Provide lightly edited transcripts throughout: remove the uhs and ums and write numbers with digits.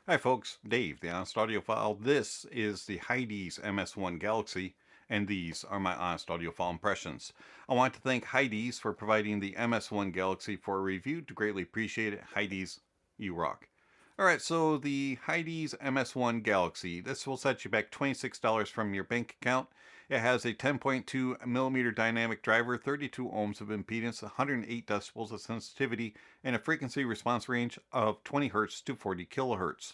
Hi folks, Dave, the Honest Audiophile. This is the Hidizs MS1 Galaxy, and these are my Honest Audiophile impressions. I want to thank Hidizs for providing the MS1 Galaxy for a review. To greatly appreciate it. Hidizs, you rock. Alright, so the Hidizs MS1 Galaxy. This will set you back $26 from your bank account. It has a 10.2 millimeter dynamic driver, 32 ohms of impedance, 108 decibels of sensitivity, and a frequency response range of 20 Hz to 40 kHz.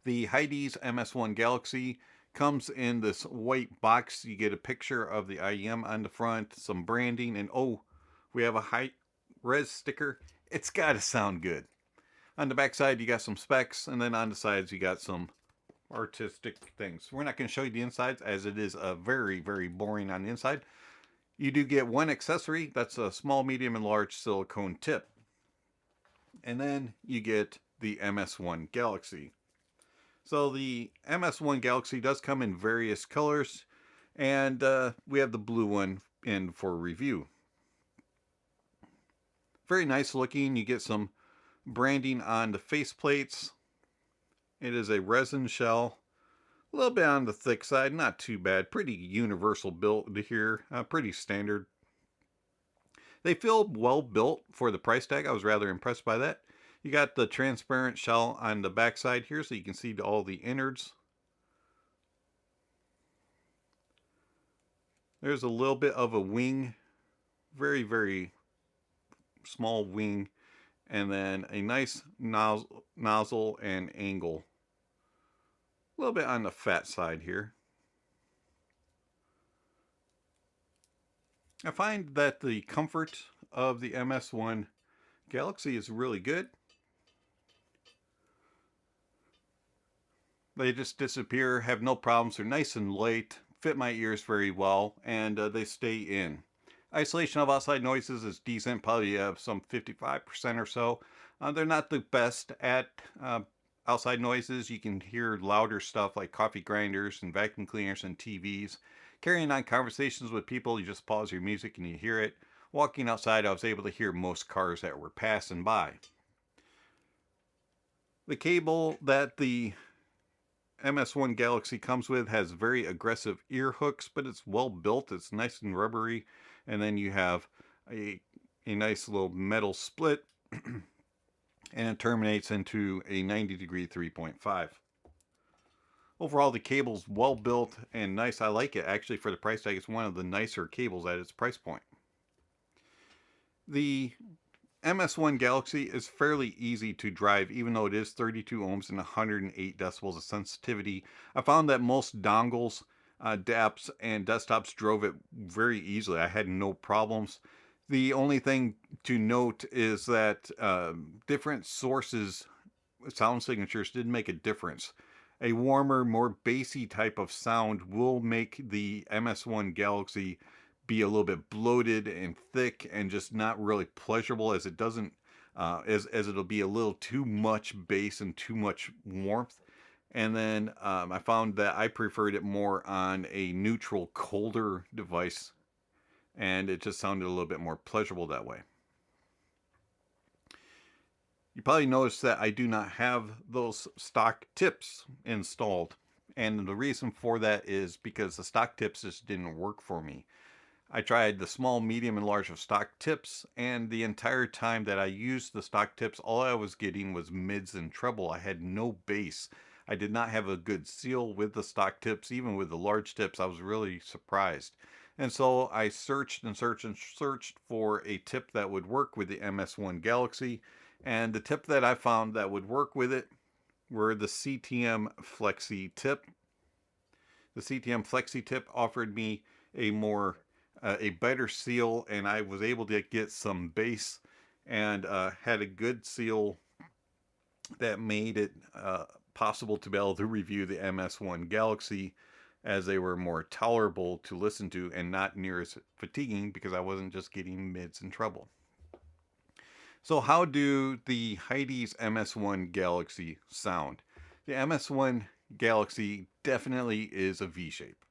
The Hidizs MS1 Galaxy comes in this white box. You get a picture of the IEM on the front, some branding, and oh, we have a high res sticker. It's got to sound good. On the back side, you got some specs, and then on the sides, you got some artistic things. We're not going to show you the insides as it is very, very boring on the inside. You do get one accessory. That's a small, medium, and large silicone tip. And then you get the MS1 Galaxy. So the MS1 Galaxy does come in various colors, and we have the blue one in for review. Very nice looking. You get some branding on the faceplates. It is a resin shell. A little bit on the thick side, not too bad. Pretty universal built here, pretty standard. They feel well built for the price tag. I was rather impressed by that. You got the transparent shell on the back side here so you can see all the innards. There's a little bit of a wing, very, very small wing, and then a nice nozzle and angle. A little bit on the fat side here. I find that the comfort of the MS1 Galaxy is really good. They just disappear, have no problems. They're nice and light, fit my ears very well, and they stay in. Isolation of outside noises is decent, probably have some 55% or so. They're not the best at outside noises. You can hear louder stuff like coffee grinders and vacuum cleaners and TVs. Carrying on conversations with people, you just pause your music and you hear it. Walking outside, I was able to hear most cars that were passing by. The cable that the MS1 Galaxy comes with has very aggressive ear hooks, but it's well built. It's nice and rubbery. And then you have a nice little metal split, and it terminates into a 90-degree 3.5. Overall, the cable's well built and nice. I like it. Actually, for the price tag, it's one of the nicer cables at its price point. The MS1 Galaxy is fairly easy to drive, even though it is 32 ohms and 108 decibels of sensitivity. I found that most dongles, DAPs, and desktops drove it very easily. I had no problems. The only thing to note is that different sources, sound signatures, did make a difference. A warmer, more bassy type of sound will make the MS1 Galaxy be a little bit bloated and thick and just not really pleasurable, as it doesn't as it'll be a little too much bass and too much warmth. And then I found that I preferred it more on a neutral, colder device, and it just sounded a little bit more pleasurable that way. You probably noticed that I do not have those stock tips installed, and the reason for that is because the stock tips just didn't work for me. I tried the small, medium, and large of stock tips, and the entire time that I used the stock tips, all I was getting was mids and treble. I had no bass. I did not have a good seal with the stock tips. Even with the large tips, I was really surprised. And so I searched and searched and searched for a tip that would work with the MS1 Galaxy, and the tip that I found that would work with it were the CTM Flexi tip. The CTM Flexi tip offered me a better seal, and I was able to get some bass and had a good seal that made it possible to be able to review the MS1 Galaxy, as they were more tolerable to listen to and not near as fatiguing because I wasn't just getting mids and treble. So how do the Hidizs MS1 Galaxy sound? The MS1 Galaxy definitely is a V-shape.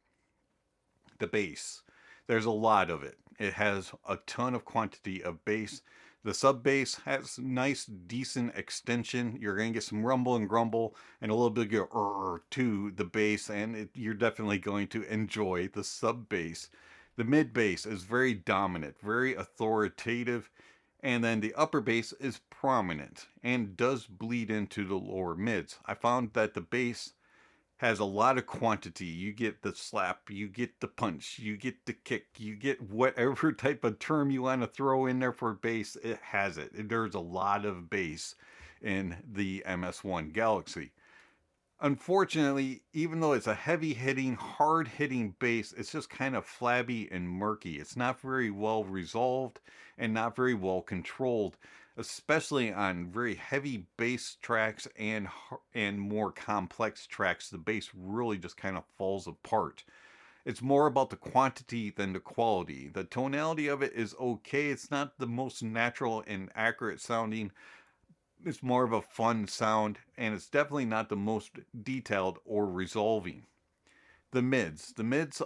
The bass, there's a lot of it. It has a ton of quantity of bass. The sub bass has nice, decent extension. You're going to get some rumble and grumble and a little bit of to the bass, and you're definitely going to enjoy the sub bass. The mid bass is very dominant, very authoritative, and then the upper bass is prominent and does bleed into the lower mids. I found that the bass has a lot of quantity. You get the slap, you get the punch, you get the kick, you get whatever type of term you want to throw in there for bass, it has it. There's a lot of bass in the MS1 Galaxy. Unfortunately, even though it's a heavy hitting, hard hitting bass, it's just kind of flabby and murky. It's not very well resolved and not very well controlled, especially on very heavy bass tracks and more complex tracks. The bass really just kind of falls apart. It's more about the quantity than the quality. The tonality of it is okay. It's not the most natural and accurate sounding. It's more of a fun sound, and it's definitely not the most detailed or resolving. The mids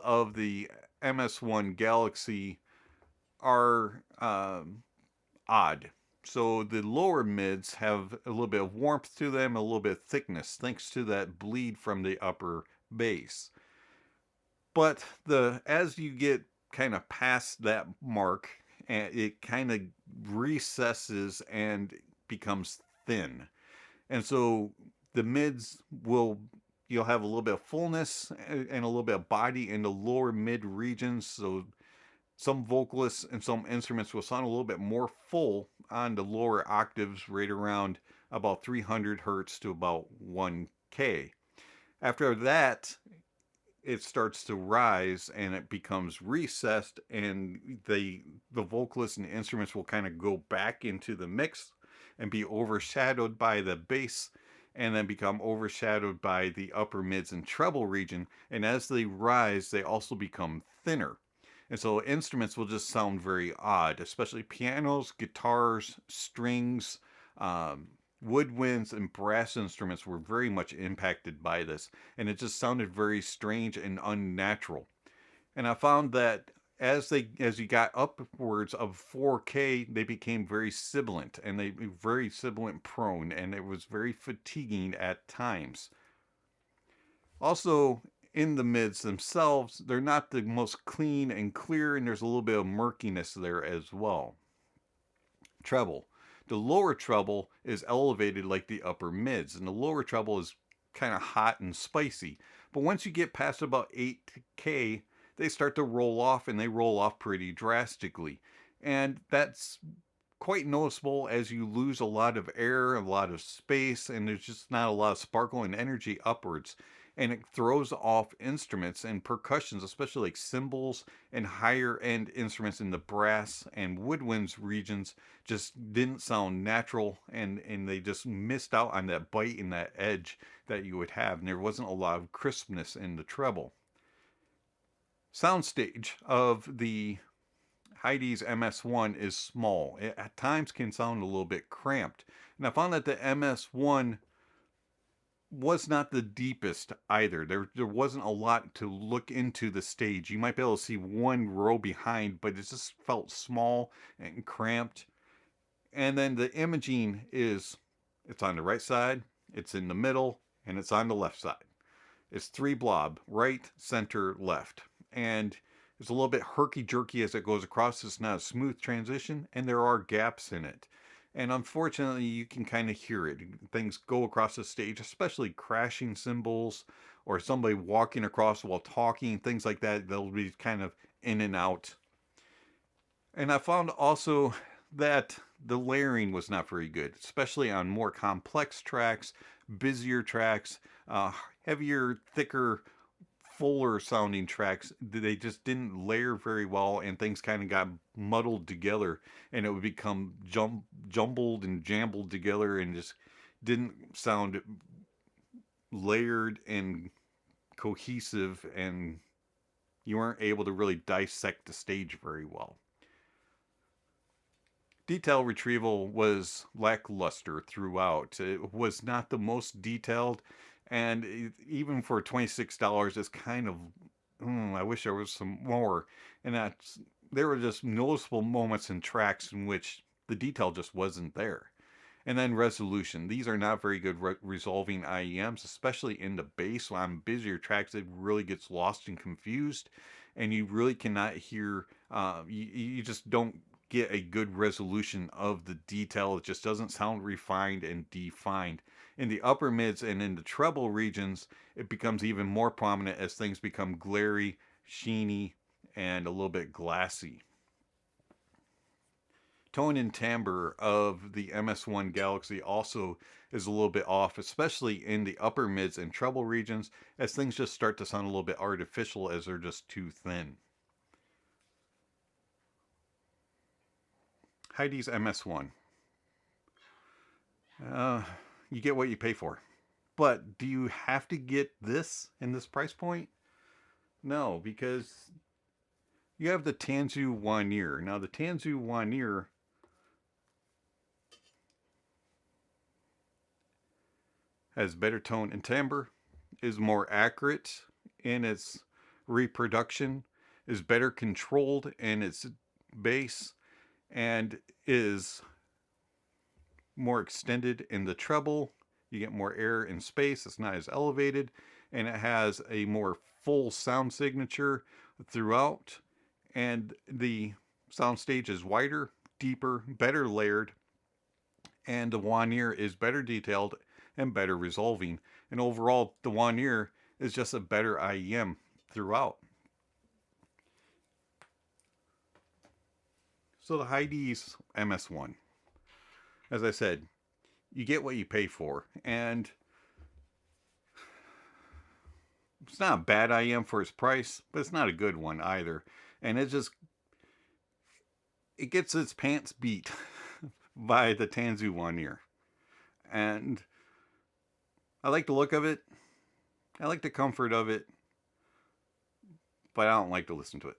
of the MS1 Galaxy are odd. So the lower mids have a little bit of warmth to them, a little bit of thickness, thanks to that bleed from the upper bass. But as you get kind of past that mark, it kind of recesses and becomes thin. And so the mids you'll have a little bit of fullness and a little bit of body in the lower mid regions. So some vocalists and some instruments will sound a little bit more full on the lower octaves, right around about 300 hertz to about 1K. After that, it starts to rise and it becomes recessed, and the vocalists and the instruments will kind of go back into the mix and be overshadowed by the bass, and then become overshadowed by the upper mids and treble region. And as they rise, they also become thinner. And so instruments will just sound very odd, especially pianos, guitars, strings, woodwinds, and brass instruments were very much impacted by this. And it just sounded very strange and unnatural. And I found that as you got upwards of 4K, they became very sibilant, and they were very sibilant prone, and it was very fatiguing at times. Also, in the mids themselves, they're not the most clean and clear, and there's a little bit of murkiness there as well. Treble. The lower treble is elevated like the upper mids, and the lower treble is kind of hot and spicy. But once you get past about 8K, they start to roll off, and they roll off pretty drastically. And that's quite noticeable as you lose a lot of air, a lot of space, and there's just not a lot of sparkle and energy upwards. And it throws off instruments and percussions, especially like cymbals and higher end instruments in the brass and woodwinds regions, just didn't sound natural, and they just missed out on that bite and that edge that you would have. And there wasn't a lot of crispness in the treble. Soundstage of the Hidizs MS1 is small. It at times can sound a little bit cramped. And I found that the MS1 was not the deepest either. There wasn't a lot to look into the stage. You might be able to see one row behind, but it just felt small and cramped. And then the imaging it's on the right side, it's in the middle, and it's on the left side. It's 3 blob, right, center, left. And it's a little bit herky-jerky as it goes across. It's not a smooth transition, and there are gaps in it. And unfortunately, you can kind of hear it. Things go across the stage, especially crashing cymbals or somebody walking across while talking, things like that. They'll be kind of in and out. And I found also that the layering was not very good, especially on more complex tracks, busier tracks, heavier, thicker, fuller sounding tracks. They just didn't layer very well, and things kind of got muddled together, and it would become jumbled and jambled together, and just didn't sound layered and cohesive, and you weren't able to really dissect the stage very well. Detail retrieval was lackluster throughout. It was not the most detailed, and even for $26, it's kind of, I wish there was some more. And there were just noticeable moments in tracks in which the detail just wasn't there. And then resolution. These are not very good resolving IEMs, especially in the bass. When on busier tracks, it really gets lost and confused, and you really cannot hear. You just don't get a good resolution of the detail. It just doesn't sound refined and defined. In the upper mids and in the treble regions, it becomes even more prominent as things become glary, sheeny, and a little bit glassy. Tone and timbre of the MS1 Galaxy also is a little bit off, especially in the upper mids and treble regions, as things just start to sound a little bit artificial as they're just too thin. Hidizs MS1. You get what you pay for. But do you have to get this in this price point? No, because you have the Tangzu Wan'er. Now the Tangzu Wan'er has better tone and timbre, is more accurate in its reproduction, is better controlled in its bass, and is more extended in the treble. You get more air and space, it's not as elevated, and it has a more full sound signature throughout, and the soundstage is wider, deeper, better layered, and the Wan'er is better detailed and better resolving. And overall, the Wan'er is just a better IEM throughout. So the Hidizs MS1. As I said, you get what you pay for, and it's not a bad IEM for its price, but it's not a good one either. And it gets its pants beat by the Tangzu Wan'er. And I like the look of it. I like the comfort of it. But I don't like to listen to it.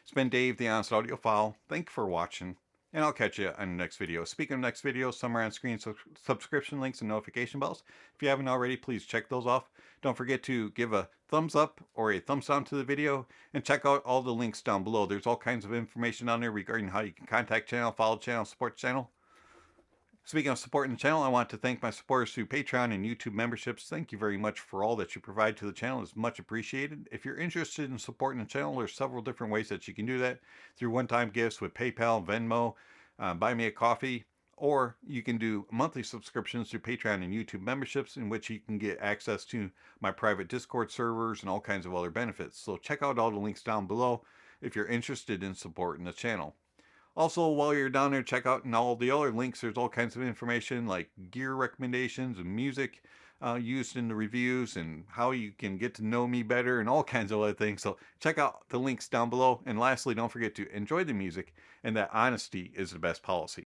It's been Dave, the Honest Audiophile. Thank you for watching. And I'll catch you on the next video. Speaking of next video, somewhere on screen, subscription links and notification bells. If you haven't already, please check those off. Don't forget to give a thumbs up or a thumbs down to the video. And check out all the links down below. There's all kinds of information on there regarding how you can contact channel, follow channel, support channel. Speaking of supporting the channel, I want to thank my supporters through Patreon and YouTube memberships. Thank you very much for all that you provide to the channel. It's much appreciated. If you're interested in supporting the channel, there's several different ways that you can do that. Through one-time gifts with PayPal, Venmo, Buy Me a Coffee, or you can do monthly subscriptions through Patreon and YouTube memberships, in which you can get access to my private Discord servers and all kinds of other benefits. So check out all the links down below if you're interested in supporting the channel. Also, while you're down there, check out in all the other links. There's all kinds of information like gear recommendations and music used in the reviews and how you can get to know me better and all kinds of other things. So check out the links down below. And lastly, don't forget to enjoy the music and that honesty is the best policy.